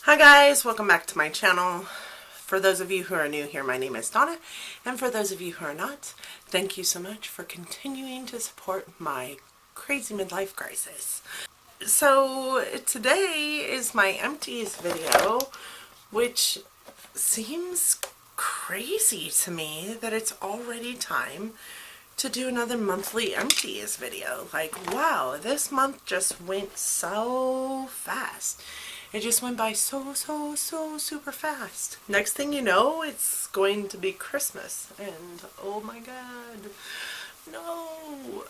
Hi guys, welcome back to my channel. For those of you who are new here, my name is Donna, and for those of you who are not, thank you so much for continuing to support my crazy midlife crisis. So today is my empties video, which seems crazy to me that it's already time to do another monthly empties video. Like, wow, this month just went so fast. It just went by so super fast. Next thing you know, it's going to be Christmas. And oh my god. No.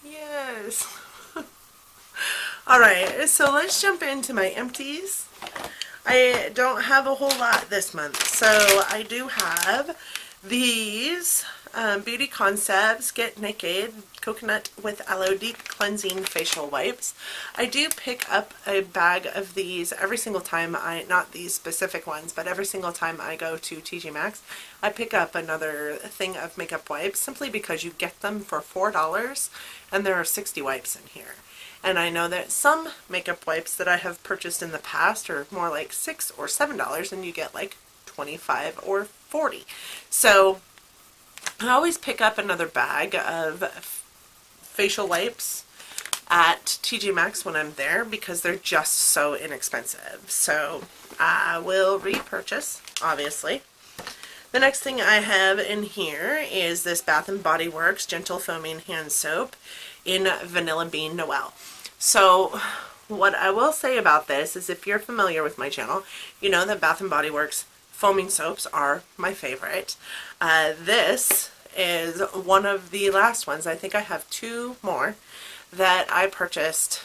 Yes. Alright, so let's jump into my empties. I don't have a whole lot this month. So I do have these Beauty Concepts Get Naked Coconut with Aloe Deep Cleansing Facial Wipes. I do pick up a bag of these every single time not these specific ones, but every single time I go to TJ Maxx, I pick up another thing of makeup wipes simply because you get them for $4 and there are 60 wipes in here. And I know that some makeup wipes that I have purchased in the past are more like $6 or $7 and you get like 25 or 40. So I always pick up another bag of facial wipes at TJ Maxx when I'm there because they're just so inexpensive. So I will repurchase, obviously. The next thing I have in here is this Bath & Body Works Gentle Foaming Hand Soap in Vanilla Bean Noel. So what I will say about this is if you're familiar with my channel, you know that Bath & Body Works foaming soaps are my favorite. This is one of the last ones. I think I have two more that I purchased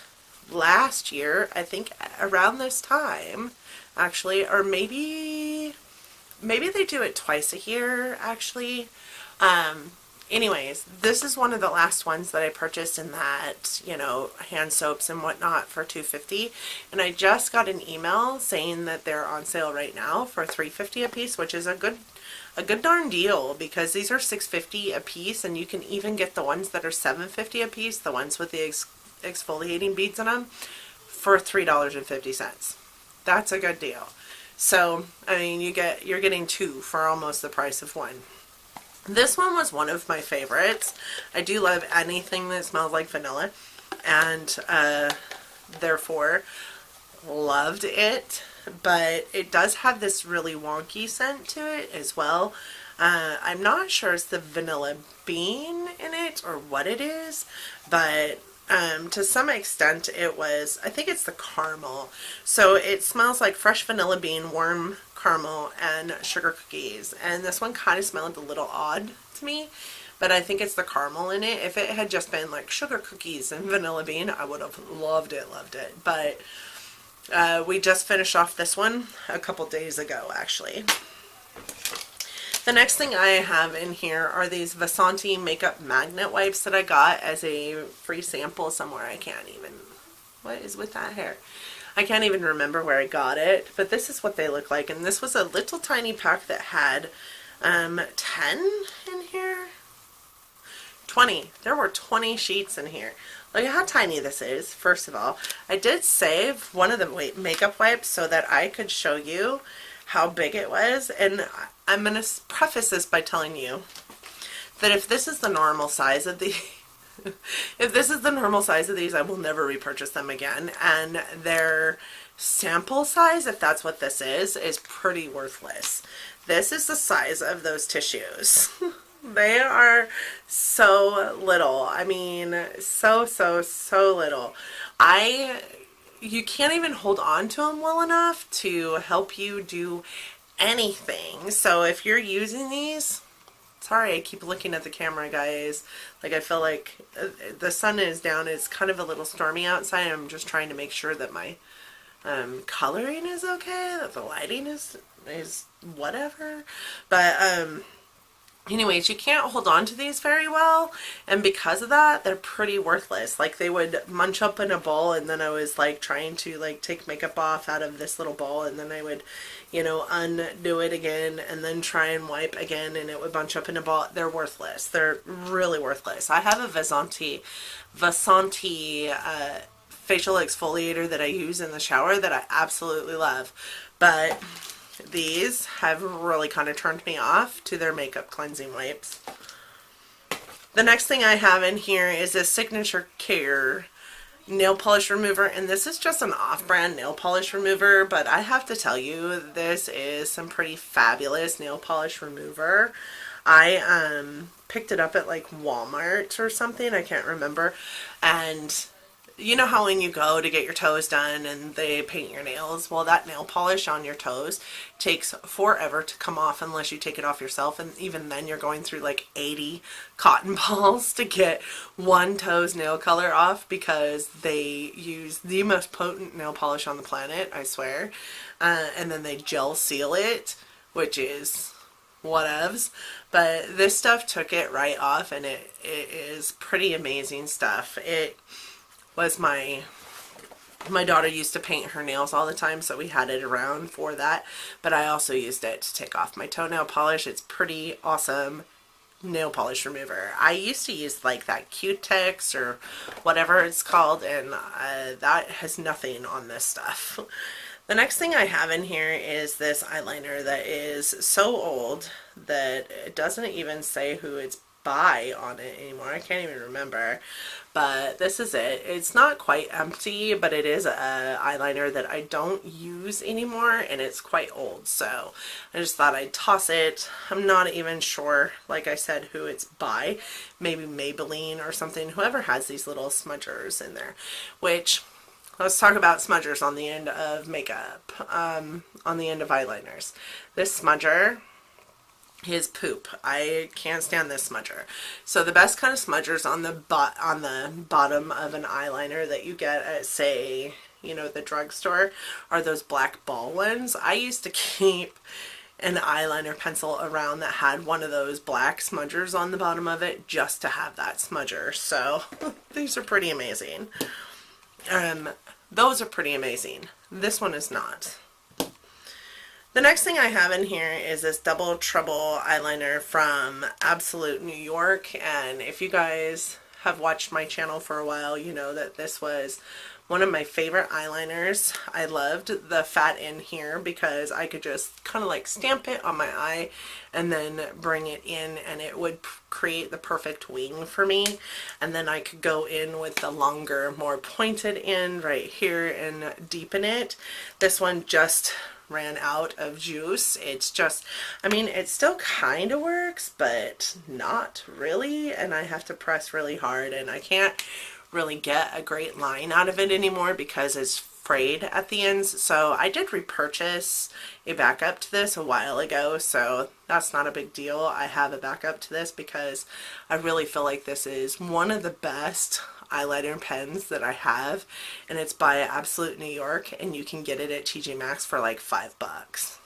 last year, I think around this time, actually, or maybe they do it twice a year, actually. Anyways, this is one of the last ones that I purchased in that, you know, hand soaps and whatnot for $2.50. And I just got an email saying that they're on sale right now for $3.50 a piece, which is a good darn deal because these are $6.50 a piece, and you can even get the ones that are $7.50 a piece, the ones with the exfoliating beads in them, for $3.50. That's a good deal. So, I mean, you're getting two for almost the price of one. This one was one of my favorites. I do love anything that smells like vanilla, and therefore loved it. But it does have this really wonky scent to it as well. I'm not sure it's the vanilla bean in it or what it is, but to some extent it was, I think it's the caramel. So it smells like fresh vanilla bean, warm caramel, and sugar cookies. And this one kind of smelled a little odd to me, but I think it's the caramel in it. If it had just been like sugar cookies and vanilla bean, I would have loved it. But we just finished off this one a couple days ago, actually. The next thing I have in here are these Vasanti makeup magnet wipes that I got as a free sample somewhere. I can't even, what is with that hair? I can't even remember where I got it, but this is what they look like. And this was a little tiny pack that had 10 in here. 20. There were 20 sheets in here. Look at how tiny this is, first of all. I did save one of the makeup wipes so that I could show you how big it was. And I'm going to preface this by telling you that if this is the normal size of these, I will never repurchase them again. And their sample size, if that's what this is pretty worthless. This is the size of those tissues. They are so little. I mean, so little. You can't even hold on to them well enough to help you do anything. So if you're using these, sorry, I keep looking at the camera, guys. Like, I feel like the sun is down. It's kind of a little stormy outside. I'm just trying to make sure that my coloring is okay, that the lighting is whatever. But anyways, you can't hold on to these very well, and because of that, they're pretty worthless. Like, they would munch up in a bowl, and then I was like trying to like take makeup off out of this little bowl, and then I would, you know, undo it again and then try and wipe again, and it would bunch up in a ball. They're worthless. They're really worthless. I have a Vasanti facial exfoliator that I use in the shower that I absolutely love. But these have really kind of turned me off to their makeup cleansing wipes. The next thing I have in here is this Signature Care nail polish remover, and this is just an off-brand nail polish remover, but I have to tell you, this is some pretty fabulous nail polish remover. I picked it up at like Walmart or something, I can't remember, and you know how when you go to get your toes done and they paint your nails? Well, that nail polish on your toes takes forever to come off unless you take it off yourself, and even then you're going through like 80 cotton balls to get one toe's nail color off because they use the most potent nail polish on the planet, I swear, and then they gel seal it, which is whatevs. But this stuff took it right off, and it is pretty amazing stuff. It was my daughter used to paint her nails all the time, so we had it around for that, but I also used it to take off my toenail polish. It's pretty awesome nail polish remover. I used to use like that Q-Tex or whatever it's called, and that has nothing on this stuff. The next thing I have in here is this eyeliner that is so old that it doesn't even say who it's by on it anymore. I can't even remember, but this is it. It's not quite empty, but it is a eyeliner that I don't use anymore, and it's quite old, so I just thought I'd toss it. I'm not even sure, like I said, who it's by. Maybe Maybelline or something, whoever has these little smudgers in there. Which, let's talk about smudgers on the end of makeup, on the end of eyeliners. This smudger is poop. I can't stand this smudger. So the best kind of smudgers on the bottom of an eyeliner that you get at, say, you know, the drugstore are those black ball ones. I used to keep an eyeliner pencil around that had one of those black smudgers on the bottom of it just to have that smudger. So these are pretty amazing. Those are pretty amazing. This one is not. The next thing I have in here is this Double Trouble eyeliner from Absolute New York, and if you guys have watched my channel for a while, you know that this was one of my favorite eyeliners. I loved the fat in here because I could just kind of like stamp it on my eye and then bring it in, and it would create the perfect wing for me. And then I could go in with the longer, more pointed end right here and deepen it. This one just ran out of juice. It's just, I mean, it still kind of works, but not really, and I have to press really hard, and I can't really get a great line out of it anymore because it's frayed at the ends. So I did repurchase a backup to this a while ago, so that's not a big deal. I have a backup to this because I really feel like this is one of the best eyeliner pens that I have, and it's by Absolute New York, and you can get it at TJ Maxx for like $5.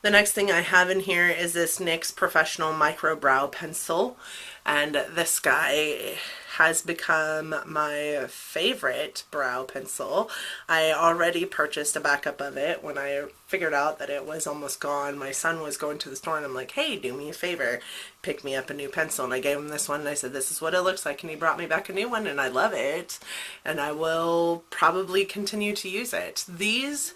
The next thing I have in here is this NYX Professional Micro Brow Pencil, and this guy has become my favorite brow pencil. I already purchased a backup of it when I figured out that it was almost gone. My son was going to the store and I'm like, hey, do me a favor, pick me up a new pencil. And I gave him this one and I said, this is what it looks like, and he brought me back a new one, and I love it, and I will probably continue to use it. These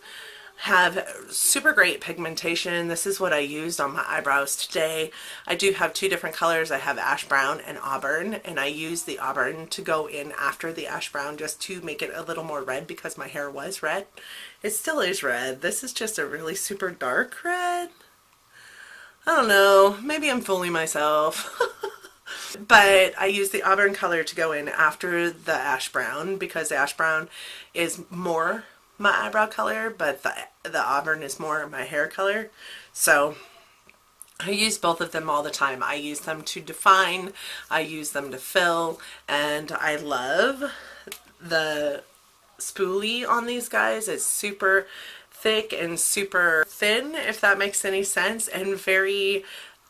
have super great pigmentation. This is what I used on my eyebrows today. I do have two different colors. I have ash brown and auburn, and I use the auburn to go in after the ash brown just to make it a little more red because my hair was red. It still is red. This is just a really super dark red. I don't know, maybe I'm fooling myself. But I use the auburn color to go in after the ash brown because the ash brown is more my eyebrow color, but the auburn is more my hair color. So I use both of them all the time. I use them to define, I use them to fill, and I love the spoolie on these guys. It's super thick and super thin, if that makes any sense, and very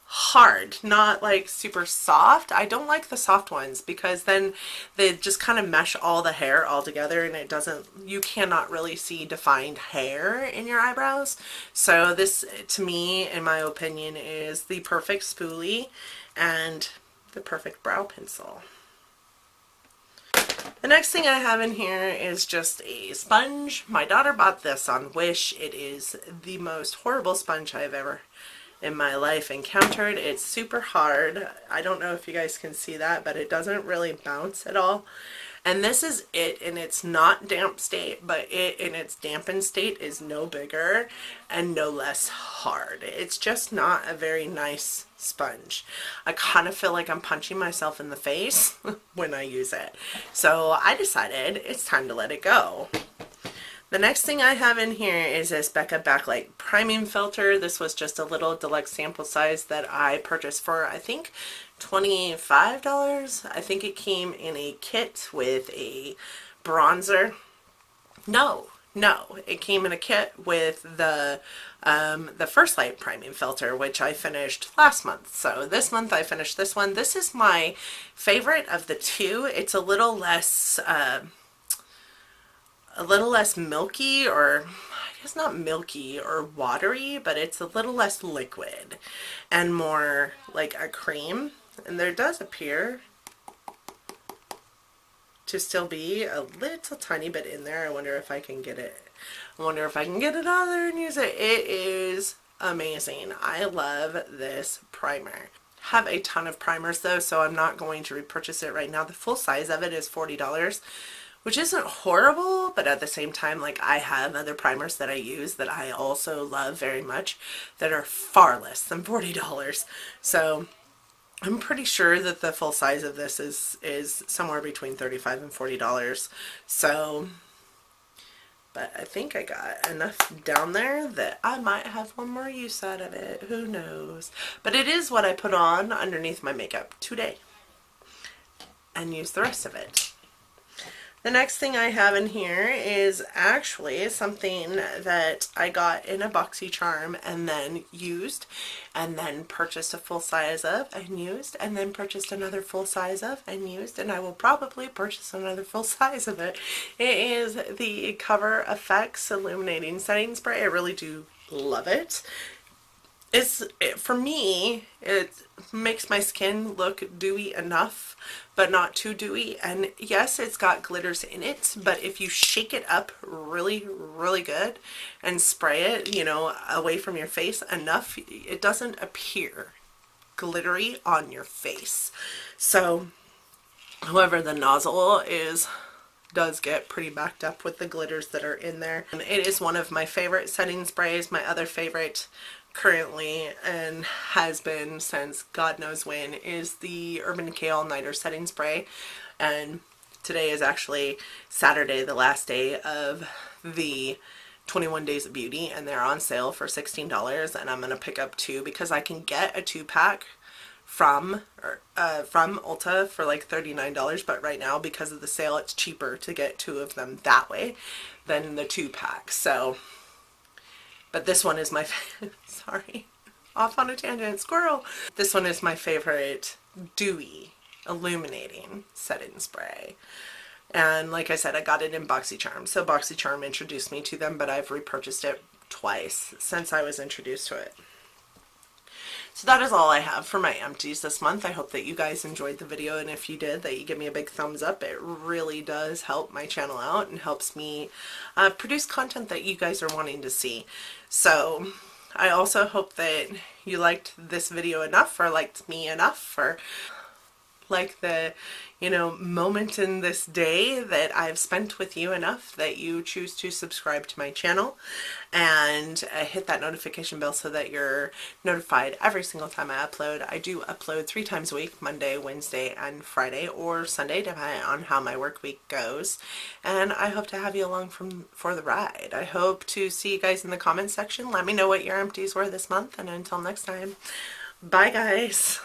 hard, not like super soft. I don't like the soft ones because then they just kind of mesh all the hair all together, and it doesn't, you cannot really see defined hair in your eyebrows. So this, to me, in my opinion, is the perfect spoolie and the perfect brow pencil. The next thing I have in here is just a sponge. My daughter bought this on Wish. It is the most horrible sponge I've ever in my life encountered. It's super hard. I don't know if you guys can see that, but it doesn't really bounce at all. And this is it in its not damp state, but it in its dampened state is no bigger and no less hard. It's just not a very nice sponge. I kind of feel like I'm punching myself in the face when I use it. So I decided it's time to let it go. The next thing I have in here is this Becca Backlight Priming Filter. This was just a little deluxe sample size that I purchased for, I think, $25. I think it came in a kit with a bronzer. No, it came in a kit with the First Light Priming Filter, which I finished last month. So this month I finished this one. This is my favorite of the two. It's a little less milky, or I guess not milky or watery, but it's a little less liquid and more like a cream. And there does appear to still be a little tiny bit in there. I wonder if I can get it. I wonder if I can get it out there and use it. It is amazing. I love this primer. Have a ton of primers though, so I'm not going to repurchase it right now. The full size of it is $40. Which isn't horrible, but at the same time, like, I have other primers that I use that I also love very much that are far less than $40. So I'm pretty sure that the full size of this is somewhere between $35 and $40. So, but I think I got enough down there that I might have one more use out of it. Who knows? But it is what I put on underneath my makeup today and use the rest of it. The next thing I have in here is actually something that I got in a BoxyCharm and then used, and then purchased a full size of and used, and then purchased another full size of and used, and I will probably purchase another full size of it. It is the Cover FX Illuminating Setting Spray. I really do love it. For me, it makes my skin look dewy enough, but not too dewy. And yes, it's got glitters in it, but if you shake it up really, really good and spray it, you know, away from your face enough, it doesn't appear glittery on your face. So, however, the nozzle does get pretty backed up with the glitters that are in there. And it is one of my favorite setting sprays. My other favorite currently, and has been since God knows when, is the Urban Decay All Nighter Setting Spray. And today is actually Saturday, the last day of the 21 Days of Beauty, and they're on sale for $16, and I'm going to pick up two because I can get a 2-pack from Ulta for like $39, but right now because of the sale it's cheaper to get two of them that way than the 2-pack. So, but this one is my sorry, off on a tangent, squirrel. This one is my favorite dewy illuminating setting spray. And like I said, I got it in BoxyCharm. So BoxyCharm introduced me to them, but I've repurchased it twice since I was introduced to it. So that is all I have for my empties this month. I hope that you guys enjoyed the video, and if you did, that you give me a big thumbs up. It really does help my channel out and helps me produce content that you guys are wanting to see. So I also hope that you liked this video enough, or liked me enough, or like the, you know, moment in this day that I've spent with you enough that you choose to subscribe to my channel and hit that notification bell so that you're notified every single time I upload. I do upload 3 times a week, Monday, Wednesday, and Friday, or Sunday, depending on how my work week goes. And I hope to have you along for the ride. I hope to see you guys in the comments section. Let me know what your empties were this month, and until next time, bye guys.